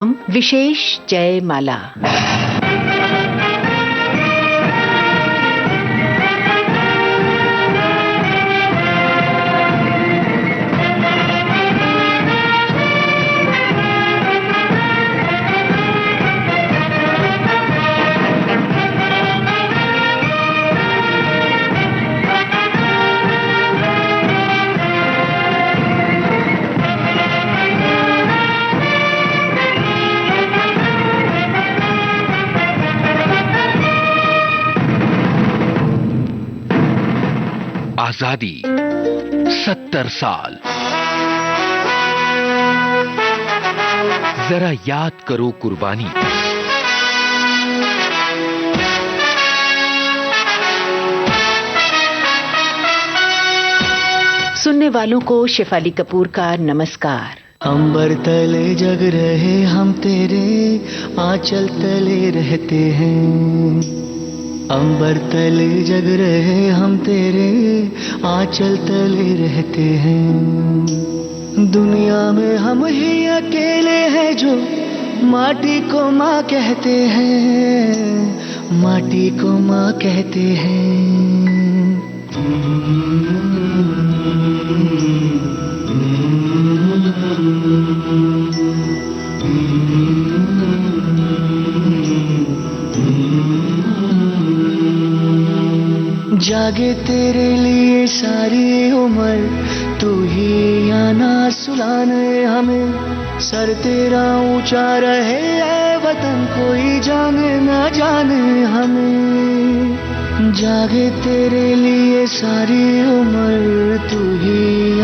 विशेष जयमाला। आजादी 70 साल। जरा याद करो कुर्बानी। सुनने वालों को शेफाली कपूर का नमस्कार। अंबर तले जग रहे हम तेरे आंचल तले रहते हैं। अंबर तले जग रहे हम तेरे आंचल तले रहते हैं। दुनिया में हम ही अकेले हैं जो माटी को माँ कहते हैं, माटी को माँ कहते हैं। जागे तेरे लिए सारी उम्र, तू ही आना सुलाने हमें। सर तेरा ऊंचा रहे ऐ वतन, कोई जाने ना जाने हमें। जागे तेरे लिए सारी उम्र, तू ही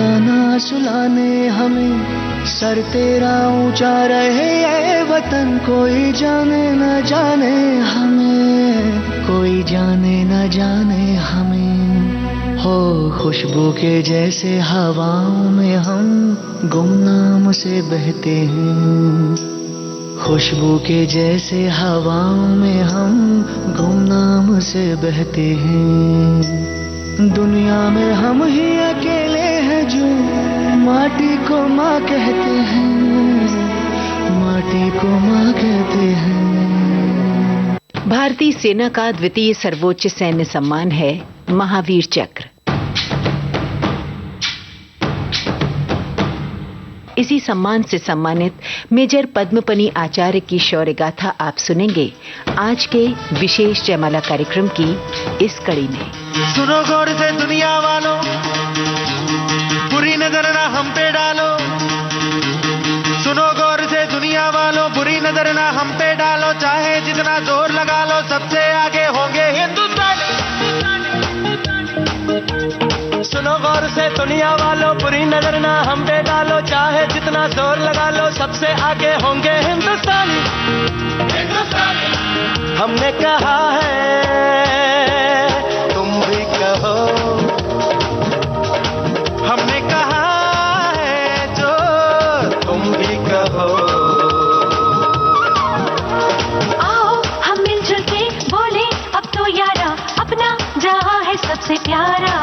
आना सुलाने हमें। सर तेरा ऊंचा रहे ऐ वतन, कोई जाने न जाने हमें, कोई जाने न जाने हमें। हो खुशबू के जैसे हवाओं में हम गुमनाम से बहते हैं। खुशबू के जैसे हवाओं में हम गुमनाम से बहते हैं। दुनिया में हम ही अकेले हैं जो माटी को माँ कहते हैं, माटी को माँ कहते हैं। भारतीय सेना का द्वितीय सर्वोच्च सैन्य सम्मान है महावीर चक्र। इसी सम्मान से सम्मानित मेजर पद्मपनी आचार्य की शौर्य गाथा आप सुनेंगे आज के विशेष जयमाला कार्यक्रम की इस कड़ी में। सुनो गौर से दुनिया वालों, बुरी नजर ना हम पे डालो। सुनो गौर से दुनिया वालों, बुरी नजर ना हम पे डालो। चाहे जितना जोर लगा लो, सबसे आगे होंगे हिंदुस्तानी। सुनो गौर से दुनिया वालों, बुरी नजर ना हम पे डालो। चाहे जितना जोर लगा लो, सबसे आगे होंगे हिंदुस्तानी। हमने कहा है, तुम भी कहो। हमने कहा है जो तुम भी कहो। आओ हम मिलजुल के बोले अब तो यारा, अपना जहां है सबसे प्यारा।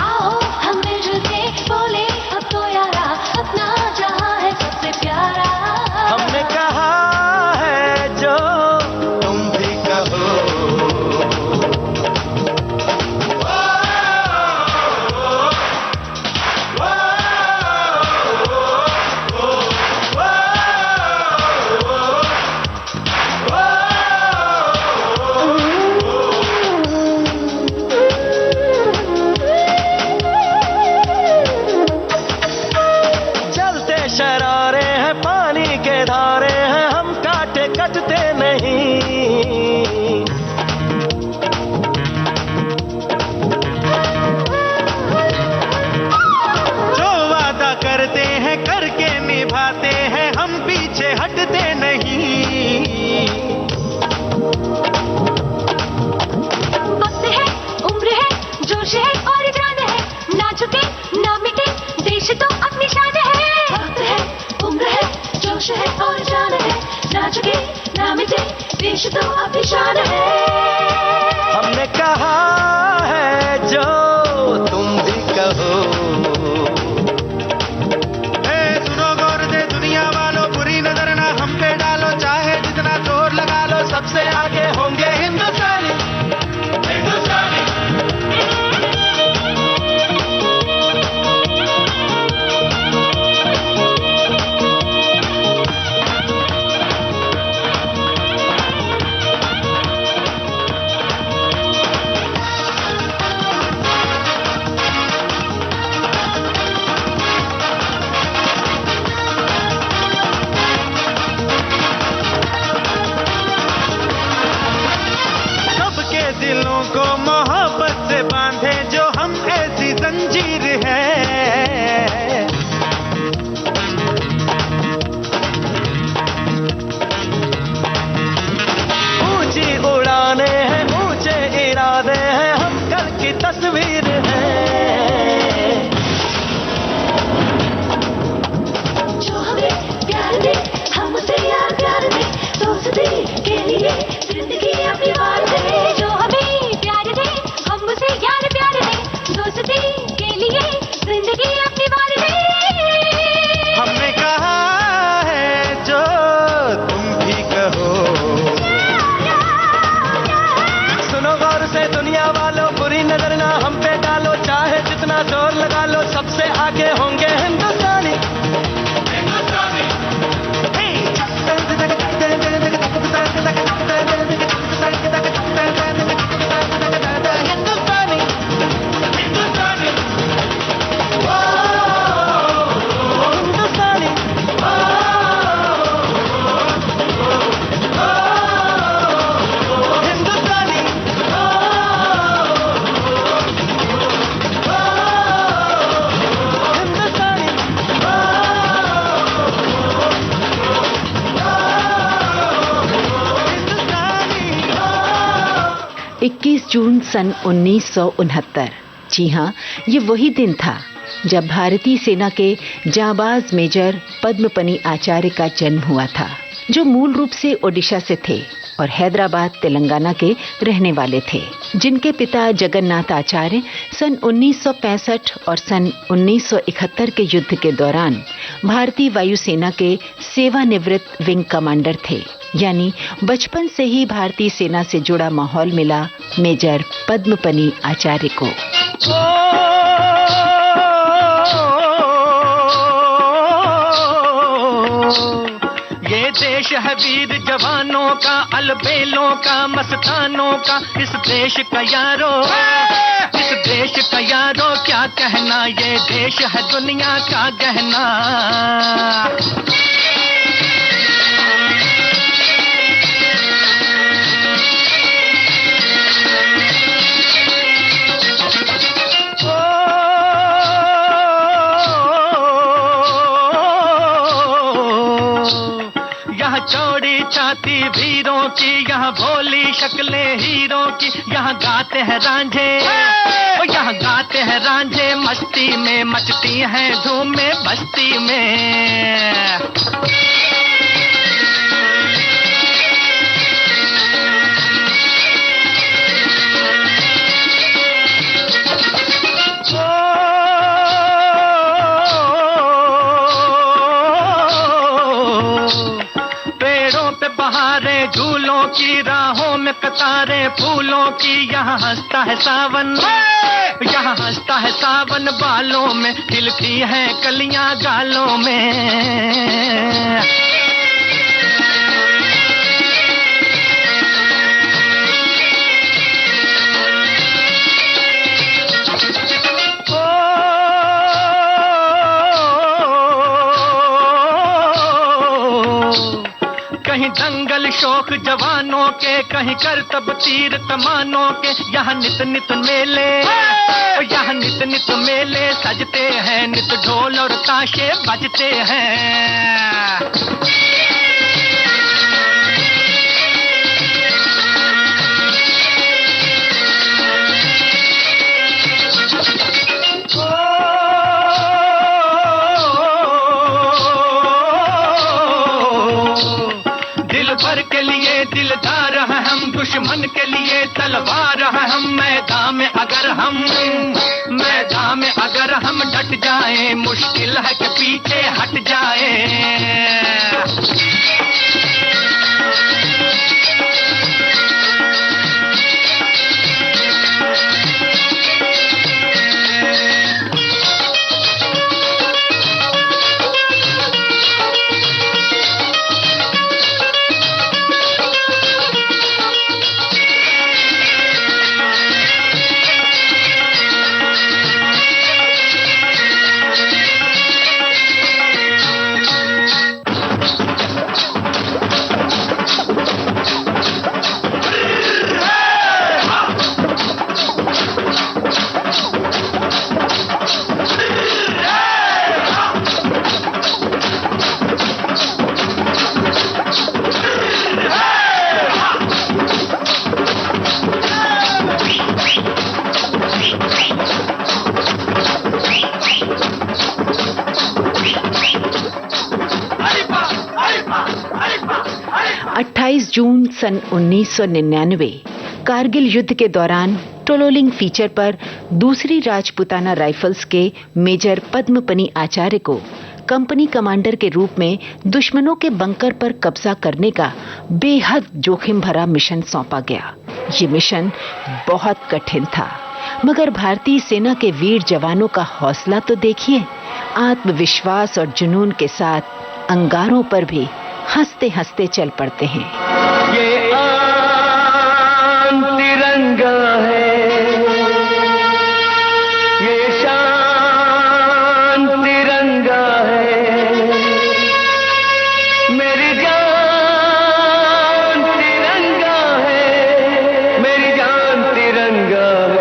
आओ हम मिलजुल के बोले अब तो यारा, अपना जहां है सबसे प्यारा। हमने कहा है जो तुम भी कहो। जलते शरारे हैं, पानी के धारे हैं, हम काटे कटते नहीं। जो वादा करते हैं करके निभाते हैं, हम पीछे हटते नहीं। वक्त है, उम्र है, जोश है और जान है, ना झुके ना मिटे देश तो अपनी शान है। वक्त है, उम्र है, जोश है और जान है, ना झुके ना मिटे देश तो अपनी शान है। हमने कहा है जो तुम भी कहो। सुनो गौर से दुनिया वालों, बुरी नजर ना तस्वीर है। जो हमें प्यार दे, हम उसे यार प्यार दे, दोस्ती के लिए जिंदगी अपनी वार दे। जो हमें प्यार दे, हम उसे यार प्यार दे, दोस्ती के लिए जिंदगी अपनी वार दे। हमने कहा है जो तुम भी कहो। सुनो गौर से दुनिया वालों, बुरी नजर ना हम पे डालो, चाहे जितना जोर लगा लो, सबसे आगे होंगे हिंदुस्तानी। जून सन 1969। जी हाँ, ये वही दिन था जब भारतीय सेना के जांबाज मेजर पद्मपनी आचार्य का जन्म हुआ था, जो मूल रूप से ओडिशा से थे और हैदराबाद तेलंगाना के रहने वाले थे, जिनके पिता जगन्नाथ आचार्य सन 1965 और सन 1971 के युद्ध के दौरान भारतीय वायुसेना के सेवानिवृत्त विंग कमांडर थे। यानी बचपन से ही भारतीय सेना से जुड़ा माहौल मिला मेजर पद्मपनी आचार्य को। ये देश है वीर जवानों का, अलबेलों का, मस्तानों का, इस देश का यारो, इस देश का यारो क्या कहना, ये देश है दुनिया का गहना। चौड़ी छाती वीरों की, यहाँ भोली शक्लें हीरों की, यहाँ गाते हैं रांझे, यहाँ गाते हैं रांझे, मस्ती में मचती हैं धूम में बस्ती में। बहारें झूलों की, राहों में कतारें फूलों की, यहाँ हंसता है सावन, यहाँ हंसता है सावन, बालों में खिलती हैं कलियां गालों में। कहीं दंगल शौक जवानों के, कहीं करतब तीर कमानों के, यहाँ नित नित मेले, यहाँ नित नित मेले सजते हैं, नित ढोल और ताशे बजते हैं। भर के लिए दिलदार हैं हम, दुश्मन के लिए तलवार हैं हम, मैदान में अगर हम डट जाएं, मुश्किल है कि पीछे हट जाएं। 28 जून सन 1999 कारगिल युद्ध के दौरान टोलोलिंग फीचर पर दूसरी राजपुताना राइफल्स के मेजर पद्मपनी आचार्य को कंपनी कमांडर के रूप में दुश्मनों के बंकर पर कब्जा करने का बेहद जोखिम भरा मिशन सौंपा गया। ये मिशन बहुत कठिन था, मगर भारतीय सेना के वीर जवानों का हौसला तो देखिए। आत्मविश्वास और जुनून के साथ अंगारों पर भी हंसते हंसते चल पड़ते हैं। ये आन तिरंगा है, ये शान तिरंगा है, मेरी जान तिरंगा है, मेरी जान तिरंगा है।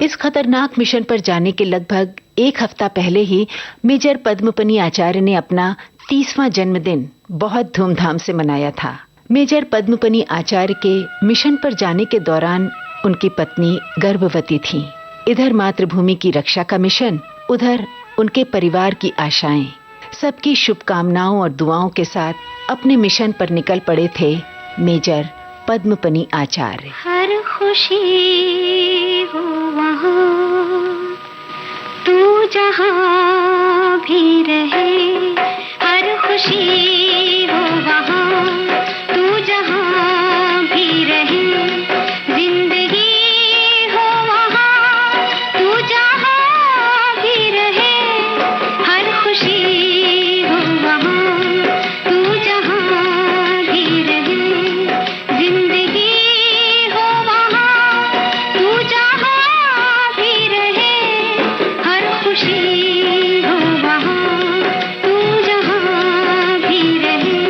इस खतरनाक मिशन पर जाने के लगभग एक हफ्ता पहले ही मेजर पद्मपनी आचार्य ने अपना 30वां जन्मदिन बहुत धूमधाम से मनाया था। मेजर पद्मपनी आचार्य के मिशन पर जाने के दौरान उनकी पत्नी गर्भवती थी। इधर मातृभूमि की रक्षा का मिशन, उधर उनके परिवार की आशाएं। सबकी शुभकामनाओं और दुआओं के साथ अपने मिशन पर निकल पड़े थे मेजर पद्मपनी आचार्य। हर खुशी हो वहाँ तू जहाँ भी रहे, हर खुशी हो वहाँ तू जहाँ भी रहे, जिंदगी हो वहाँ तू जहाँ भी रहे, हर खुशी हो वहाँ तू जहाँ भी रहे, जिंदगी हो वहाँ तू जहाँ भी रहे, हर खुशी हो वहाँ तू जहाँ भी रहे।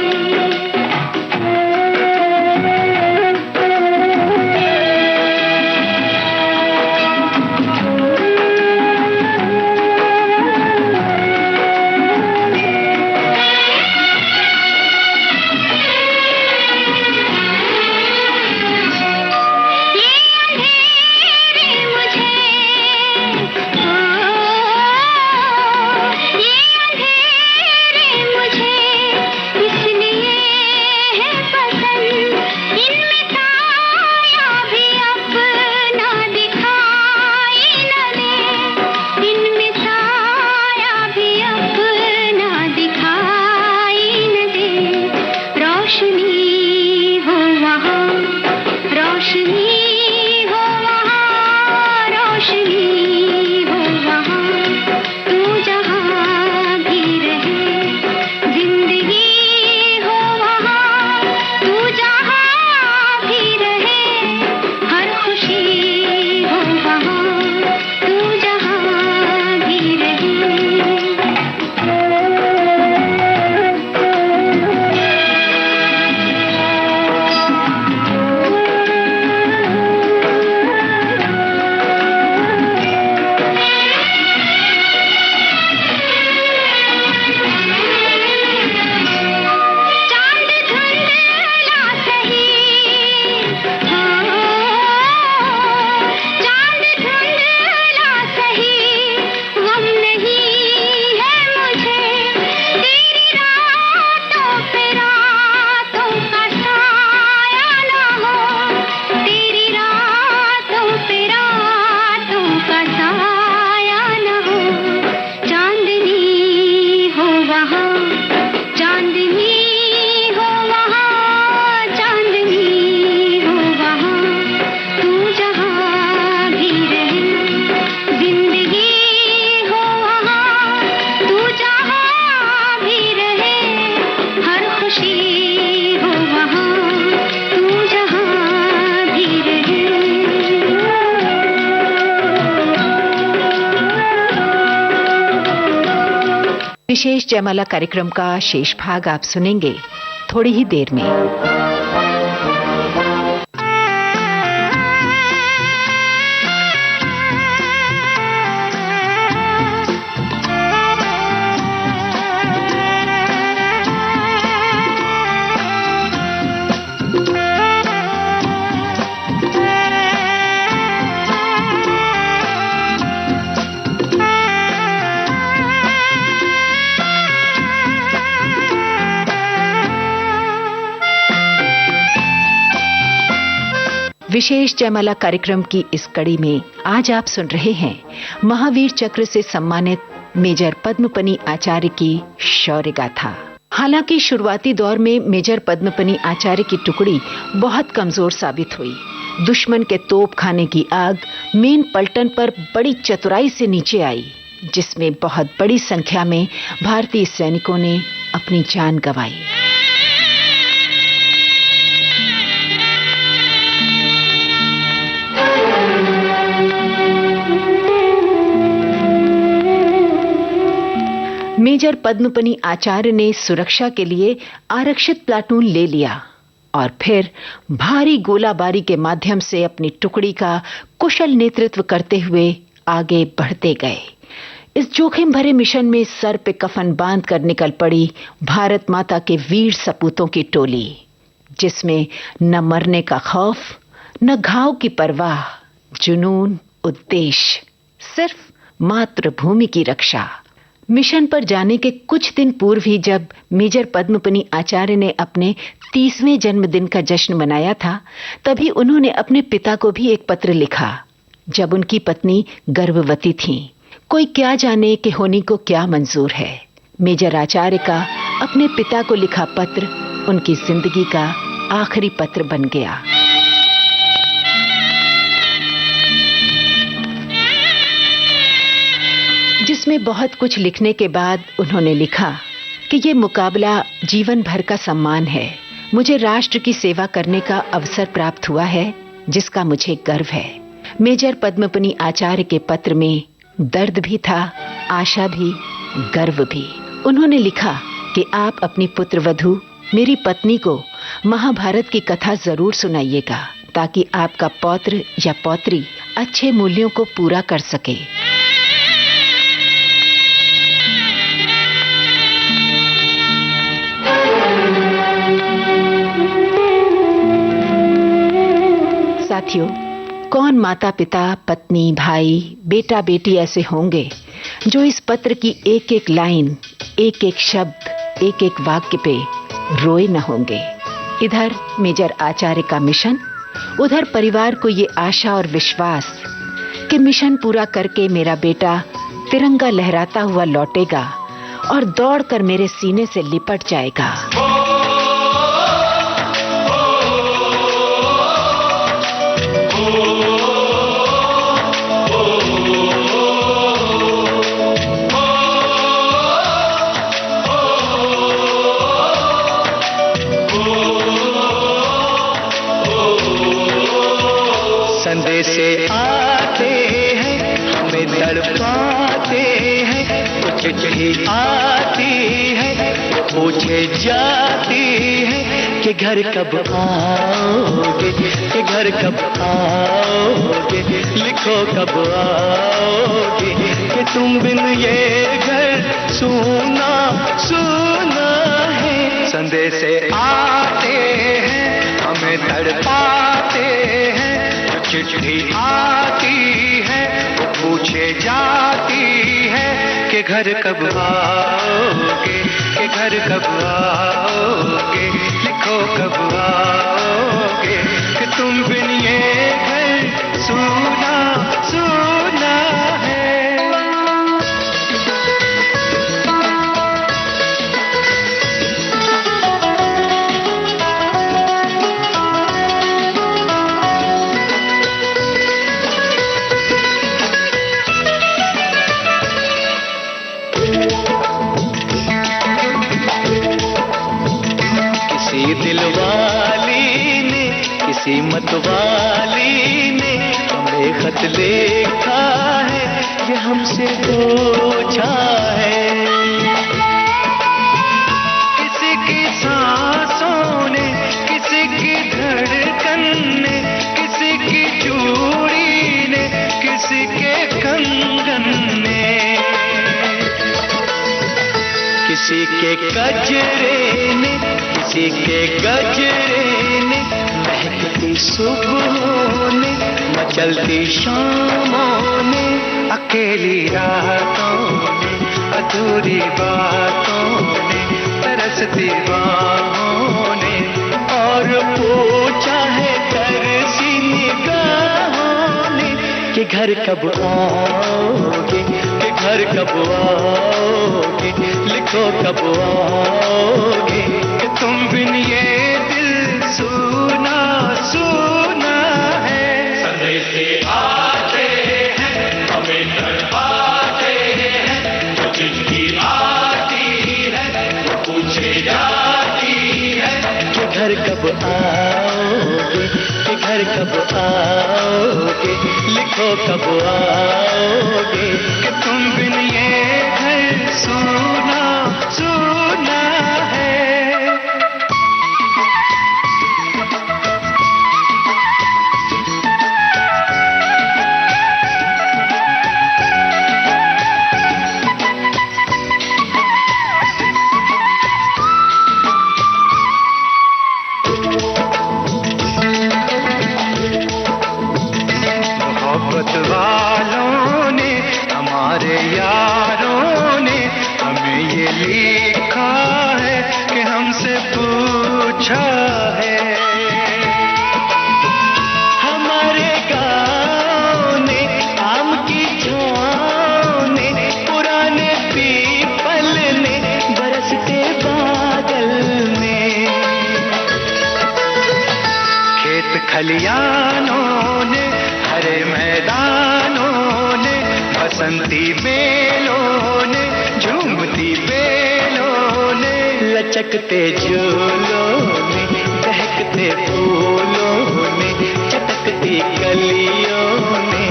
विशेष जयमाला कार्यक्रम का शेष भाग आप सुनेंगे थोड़ी ही देर में। विशेष जयमाला कार्यक्रम की इस कड़ी में आज आप सुन रहे हैं महावीर चक्र से सम्मानित मेजर पद्मपनी आचार्य की शौर्य गाथा। हालांकि शुरुआती दौर में मेजर पद्मपनी आचार्य की टुकड़ी बहुत कमजोर साबित हुई। दुश्मन के तोप खाने की आग मेन पलटन पर बड़ी चतुराई से नीचे आई, जिसमें बहुत बड़ी संख्या में भारतीय सैनिकों ने अपनी जान गंवाई। मेजर पद्मपनी आचार्य ने सुरक्षा के लिए आरक्षित प्लाटून ले लिया और फिर भारी गोलाबारी के माध्यम से अपनी टुकड़ी का कुशल नेतृत्व करते हुए आगे बढ़ते गए। इस जोखिम भरे मिशन में सर पे कफन बांध कर निकल पड़ी भारत माता के वीर सपूतों की टोली, जिसमें न मरने का खौफ, न घाव की परवाह, जुनून, उद्देश्य, सिर्फ मातृभूमि की रक्षा। मिशन पर जाने के कुछ दिन पूर्व ही जब मेजर पद्मपनी आचार्य ने अपने 30वें जन्मदिन का जश्न मनाया था, तभी उन्होंने अपने पिता को भी एक पत्र लिखा, जब उनकी पत्नी गर्भवती थी। कोई क्या जाने कि होनी को क्या मंजूर है। मेजर आचार्य का अपने पिता को लिखा पत्र उनकी जिंदगी का आखिरी पत्र बन गया। जिसमें बहुत कुछ लिखने के बाद उन्होंने लिखा कि ये मुकाबला जीवन भर का सम्मान है। मुझे राष्ट्र की सेवा करने का अवसर प्राप्त हुआ है, जिसका मुझे गर्व है। मेजर पद्मपनी आचार्य के पत्र में दर्द भी था, आशा भी, गर्व भी। उन्होंने लिखा कि आप अपनी पुत्रवधू मेरी पत्नी को महाभारत की कथा जरूर सुनाइएगा, ताकि आपका पौत्र या पौत्री अच्छे मूल्यों को पूरा कर सके। साथियों, कौन माता पिता, पत्नी, भाई, बेटा बेटी ऐसे होंगे जो इस पत्र की एक एक लाइन, एक एक शब्द, एक एक वाक्य पे रोए न होंगे। इधर मेजर आचार्य का मिशन, उधर परिवार को ये आशा और विश्वास कि मिशन पूरा करके मेरा बेटा तिरंगा लहराता हुआ लौटेगा और दौड़कर मेरे सीने से लिपट जाएगा। संदेशे आते हैं, हमें तड़पाते हैं, कुछ चिट्ठी आती है, पूछे जाती है कि घर कब आओगे, कि घर कब आओगे, लिखो कब आओगे, कि तुम बिन ये घर सूना सूना है। संदेशे आते हैं, हमें तड़पाते हैं, चिट्ठी आती है, वो पूछे जाती है कि घर कब आओगे, कि घर कब आओगे, लिखो कब आओगे, कि तुम बिन ये घर सूना सूना है। किसी मतवाली ने हमें खत लिखा है, ये हमसे पूछा है। सांसों ने, किसी की धड़कन ने, किसी की चूड़ी ने, किसी के कंगन ने, किसी के गजरे ने, किसी के गजरे ने, महकती सुबहों ने, मचलती शामों ने, अकेली रातों ने, अधूरी बातों ने, तरसती बाहों ने, और पूछा है तरसी निगाहों ने कि घर कब आओगे, कि घर कब आओगे, लिखो कब आओगे, कि तुम बिन ये दिल सुना सुना है। संदेश आते हैं हमें तड़पाते हैं, जो चिट्ठी आती है वो पूछे जाती है कि घर कब आओगे, कि घर कब आओगे, लिखो कब आओगे, कि तुम बिन ये घर सुना सुना है। मोहब्बत वालों ने, हमारे यारों ने हमें ये लिखा है कि हमसे पूछा है। हमारे गाँव ने, आम की छाँव ने, पुराने पीपल ने, बरसते बादल ने, खेत खलियानों ने, हरे मैदानों ने, बसंती बेलों ने, झूमती बेलों ने, लचकते झूलों ने, बहकते फूलों ने, चटकती गलियों ने,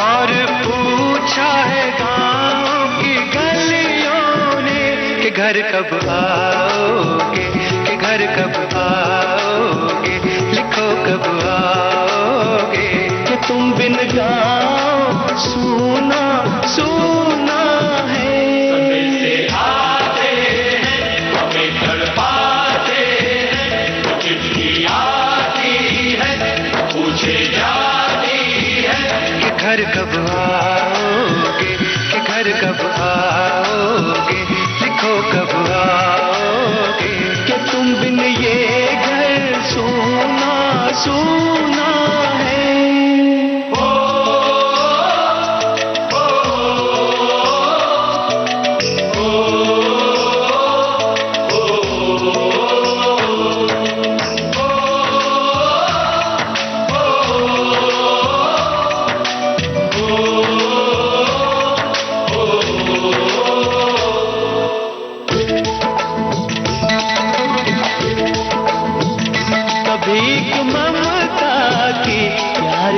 और पूछा है गाँव की गलियों ने कि घर कब आओगे, कि घर कब आओगे, लिखो कब आओगे, कि तुम बिन गाँव सुना सुना है। संदेश आते हैं हमें तड़पाते हैं, जो चिट्ठी आती है पूछे जाती है कि घर कब आओगे, कि घर कब आओगे, लिखो कब आओगे, कि तुम बिन ये घर सुना सुना है।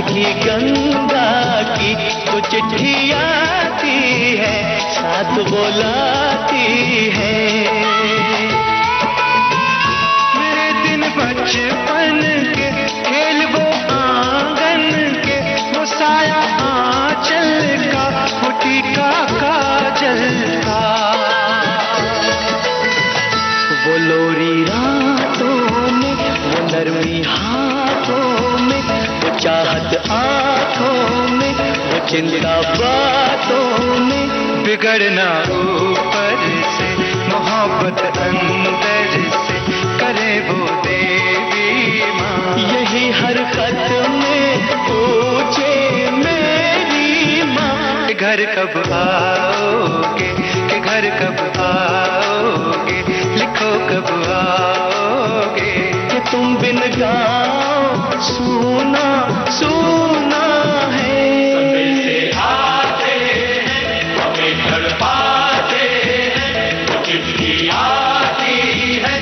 की गंगा की तो चिट्ठी आती है, साथ बुलाती है। मेरे दिन बचपन के खेल वो आंगन के, वो साया आंचल का, वो टीका काजल का, वो लोरी रातों में, वो नरमी हाथों में, वो चाहत आँखों में, वो चिंता बातों में, बिगड़ना ऊपर से, मोहब्बत अंदर से, करे वो देवी माँ। यही हर खत में पूछे मेरी माँ कि घर कब आओगे, कि घर कब आओगे, लिखो कब आओगे, कि तुम बिन गाँव सुना सुना है। संदेश आते हैं हमें तड़पाते हैं, वो चिट्ठी आती है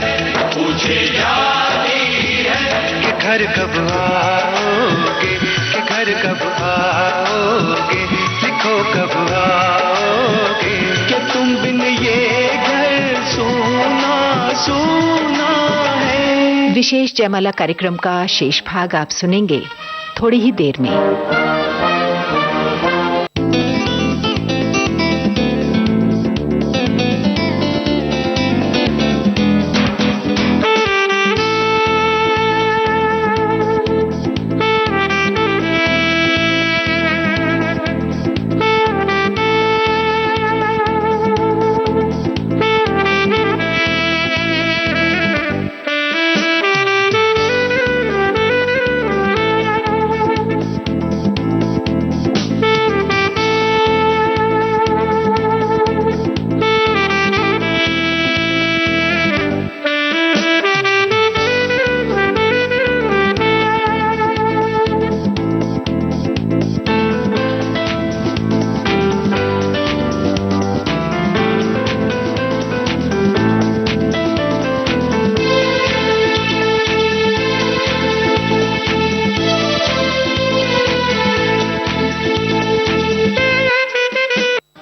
पूछे जाती है कि घर कब आओगे, कि घर कब आओगे, लिखो कब आओगे, कि तुम बिन ये घर सुना सुना विशेष जयमाला कार्यक्रम का शेष भाग आप सुनेंगे थोड़ी ही देर में।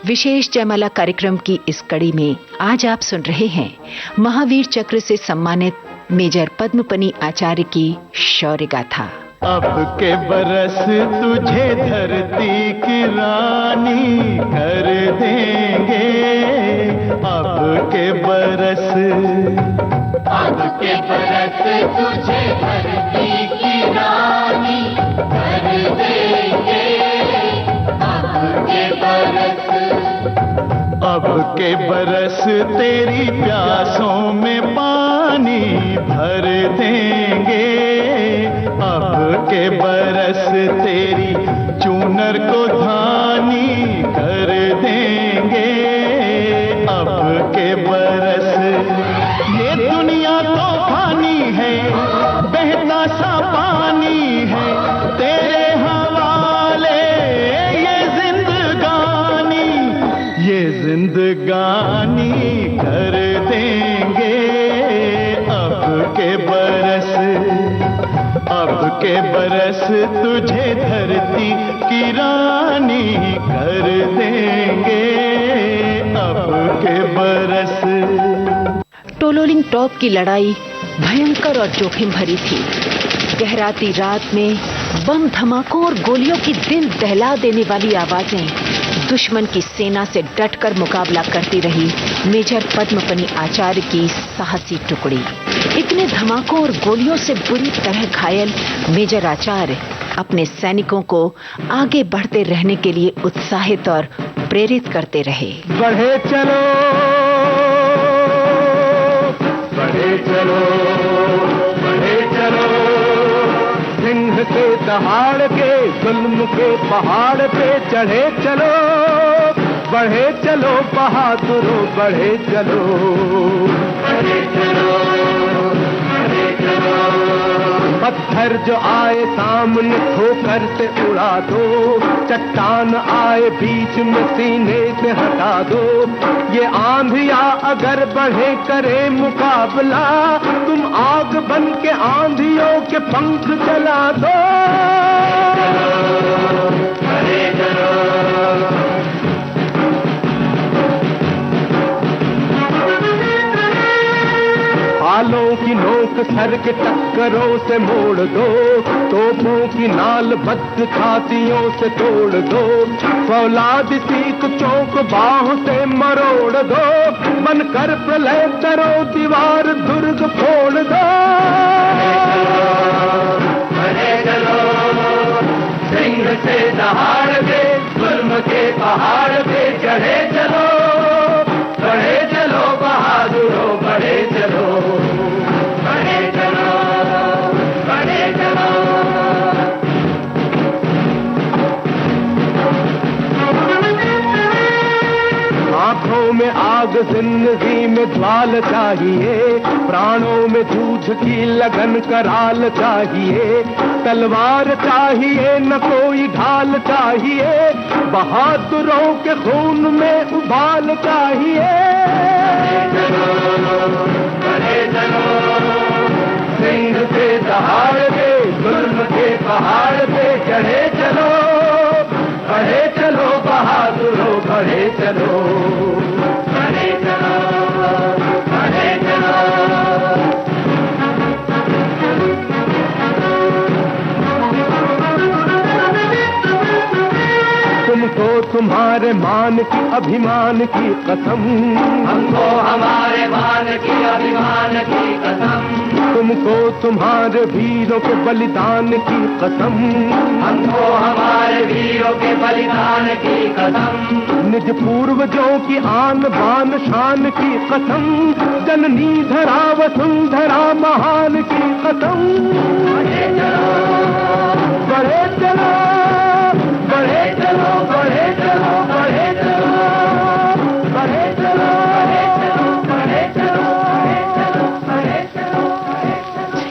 विशेष जयमाला कार्यक्रम की इस कड़ी में आज आप सुन रहे हैं महावीर चक्र से सम्मानित मेजर पद्मपनी आचार्य की शौर्य गाथा। अब के बरस तुझे धरती की रानी कर देंगे, अब के बरस तुझे धरती की रानी कर देंगे, अब के बरस तेरी प्यासों में पानी भर देंगे, अब के बरस तेरी चूनर को धानी कर देंगे, अब के बरस ये दुनिया तो फानी है, बहता सा पानी है, तेरे हवाले ये जिंदगानी कर देंगे, अब के बरस तुझे धरती की रानी कर देंगे, अब के बरस। टोलोलिंग टॉप की लड़ाई भयंकर और जोखिम भरी थी। गहराती रात में बम धमाकों और गोलियों की दिल दहला देने वाली आवाजें दुश्मन की सेना से डटकर मुकाबला करती रही मेजर पद्मपनी आचार्य की साहसी टुकड़ी। इतने धमाकों और गोलियों से बुरी तरह घायल मेजर आचार्य अपने सैनिकों को आगे बढ़ते रहने के लिए उत्साहित और प्रेरित करते रहे। बढ़े चलो, बढ़े चलो, बढ़े चलो, सिंह के दहाड़ के जुल्म के पहाड़ पे चढ़े चलो, बढ़े चलो बहादुरों, बढ़े चलो, बढ़े चलो, बढ़े चलो। पत्थर जो आए सामने ठोकर से उड़ा दो, चट्टान आए बीच में सीने से हटा दो, ये आंधिया अगर बढ़े करे मुकाबला, तुम आग बन के आंधियों के पंख जला दो, बढ़े चलो। भालों की नोक सर के टक्करों से मोड़ दो, तोपों की नाल बद्ध छातियों से तोड़ दो, फौलाद सीख चौक बाहों से मरोड़ दो, बनकर प्रलय करो दीवार दुर्ग फोड़ दो, बढ़े चलो, सिंह से दहाड़ दे जुल्म के पहाड़ पे चढ़े चलो, बढ़े चलो बहादुरों, बढ़े चलो, बढ़े चलो, बढ़े चलो। आंखों में आग, जिंदगी में ज्वाल चाहिए, प्राणों में जूझ की लगन कराल चाहिए, तलवार चाहिए न कोई ढाल चाहिए, बहादुरों के खून में उबाल चाहिए, बढ़े चलो, सिंह से दहाड़ दे जुल्म के पहाड़ पे चढ़े चलो, बढ़े चलो बहादुरों, बढ़े चलो, बढ़े चलो, बढ़े चलो। तुम्हारे मान की अभिमान की कसम, हमको हमारे मान की अभिमान की कसम, तुमको तुम्हारे वीरों के बलिदान की कसम, हमको हमारे वीरों के बलिदान की कसम, निज पूर्वजों की आन बान शान की कसम, जननी धरा वसुंधरा महान की कसम। बढ़े चलो बढ़े चलो बढ़े चलो बढ़े चलो बढ़े चलो बढ़े चलो बढ़े चलो बढ़े चलो बढ़े चलो।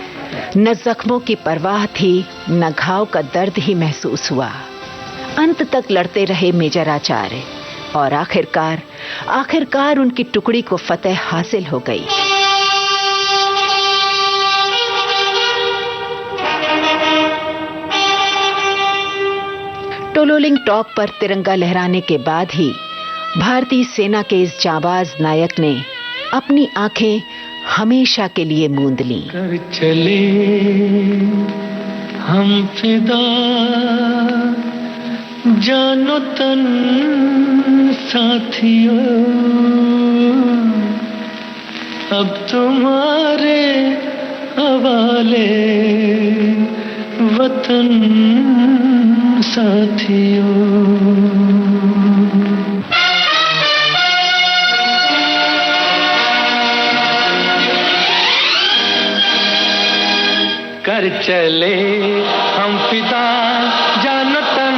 न जख्मों की परवाह थी, न घाव का दर्द ही महसूस हुआ। अंत तक लड़ते रहे मेजर आचार्य और आखिरकार उनकी टुकड़ी को फतेह हासिल हो गई। टोलोलिंग टॉप पर तिरंगा लहराने के बाद ही भारतीय सेना के इस जाबाज नायक ने अपनी आंखें हमेशा के लिए मूंद लीं। कर चले हम फिदा जानो तन साथियों, अब तुम्हारे हवाले वतन साथियों। कर चले हम फिदा जानतन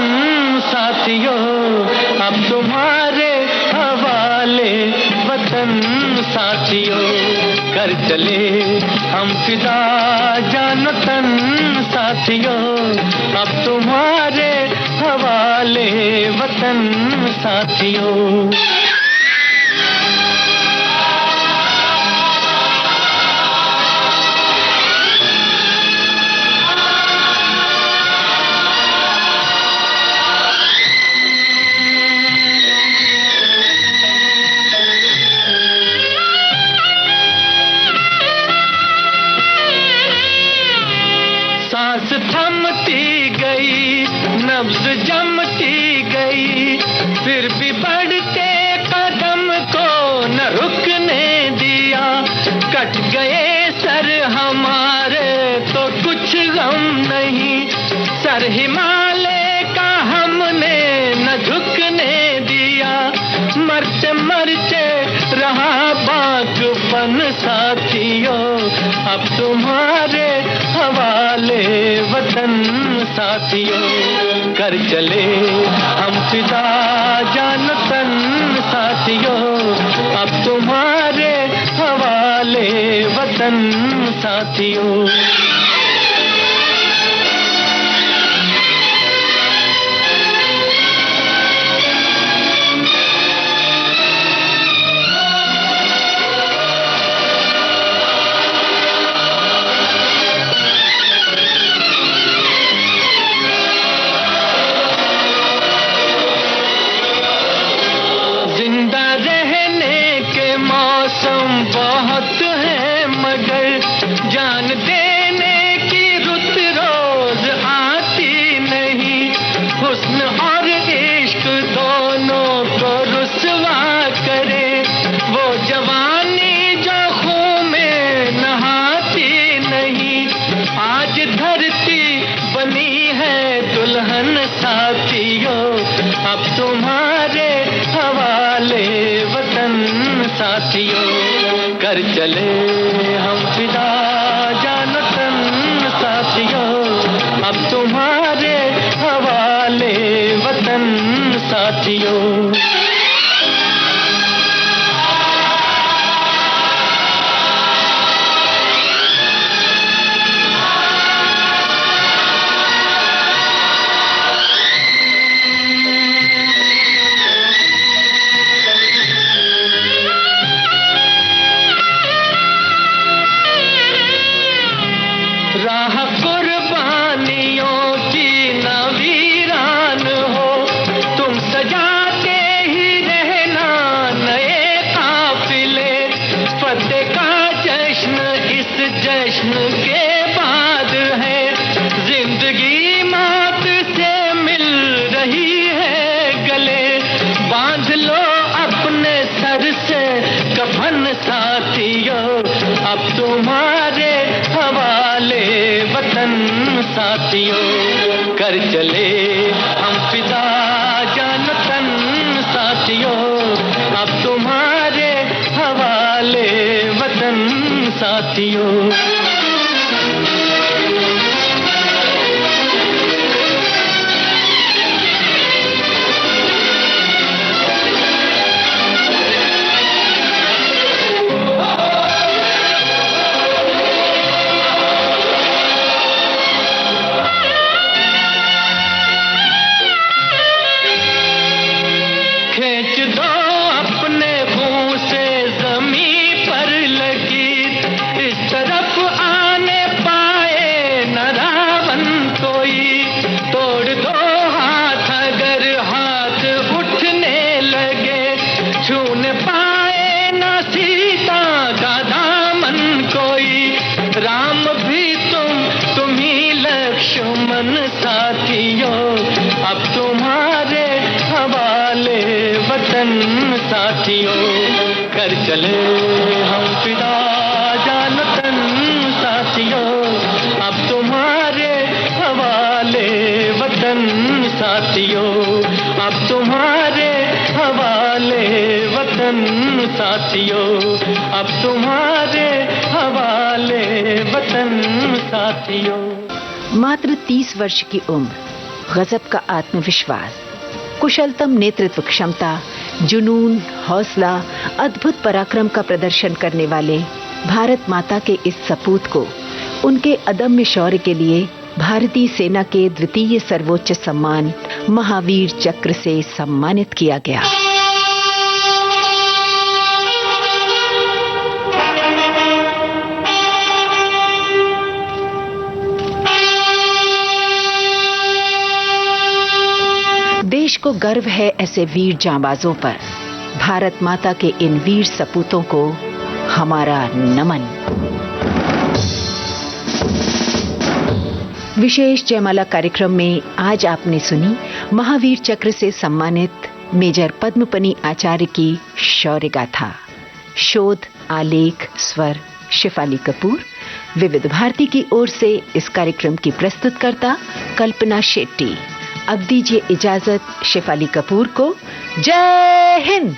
साथियों, अब तुम्हारे हवाले वतन साथियों। कर चले हम फिदा जानतन साथियों, अब तुम्हारे हवाले वतन साथियों। सांस थमती गई, नब्ज जमती गई, फिर भी बढ़ते कदम को न रुकने दिया। कट गए सर हमारे तो कुछ गम नहीं, सर हिमालय का हमने न झुकने दिया। मरते मरते रहा बागपन साथियों, अब तुम्हारे हवाले वतन साथियों। कर चले हम फिदा जानतन साथियों, अब तुम्हारे हवाले वतन साथियों। जिंदा रहने के मौसम बहुत है, मगर जान देने की रुत रोज आती नहीं। हुस्न और इश्क दोनों को रुसवा करे, वो जवानी जो खून में नहाती नहीं। आज धरती बनी है दुल्हन साथियों, अब तुम्हारे हवाले वतन साथियों। कर चले हम फिदा जानतन साथियों, अब तुम्हारे हवाले वतन साथियों। राह कुर्बानियों की न वीरान हो, तुम सजाते ही साथियों, कर चले हम फिदा जान तन साथियों, अब तुम्हारे हवाले वतन साथियों। खींच दो अपने मुंह से जमीन पर लगी, इस तरफ आने पाए न रावण कोई, तोड़ दो हाथ अगर हाथ उठने लगे, छूने पाए न सीता का दामन कोई, राम भी तुम ही लक्ष्मण साथियों, अब तुम्हारे हवाले वतन साथियों, कर चले हम फिदा जान तन साथियों, अब तुम्हारे हवाले वतन साथियों, अब तुम्हारे हवाले वतन साथियों, अब तुम्हारे हवाले वतन साथियों। मात्र 30 वर्ष की उम्र, गजब का आत्मविश्वास, कुशलतम नेतृत्व क्षमता, जुनून, हौसला, अद्भुत पराक्रम का प्रदर्शन करने वाले भारत माता के इस सपूत को उनके अदम्य शौर्य के लिए भारतीय सेना के द्वितीय सर्वोच्च सम्मान महावीर चक्र से सम्मानित किया गया। देश को गर्व है ऐसे वीर जांबाजों पर। भारत माता के इन वीर सपूतों को हमारा नमन। विशेष जयमाला कार्यक्रम में आज आपने सुनी महावीर चक्र से सम्मानित मेजर पद्मपनी आचार्य की शौर्य गाथा। शोध, आलेख, स्वर शेफाली कपूर। विविध भारती की ओर से इस कार्यक्रम की प्रस्तुतकर्ता कल्पना शेट्टी। अब दीजिए इजाजत शेफाली कपूर को। जय हिंद।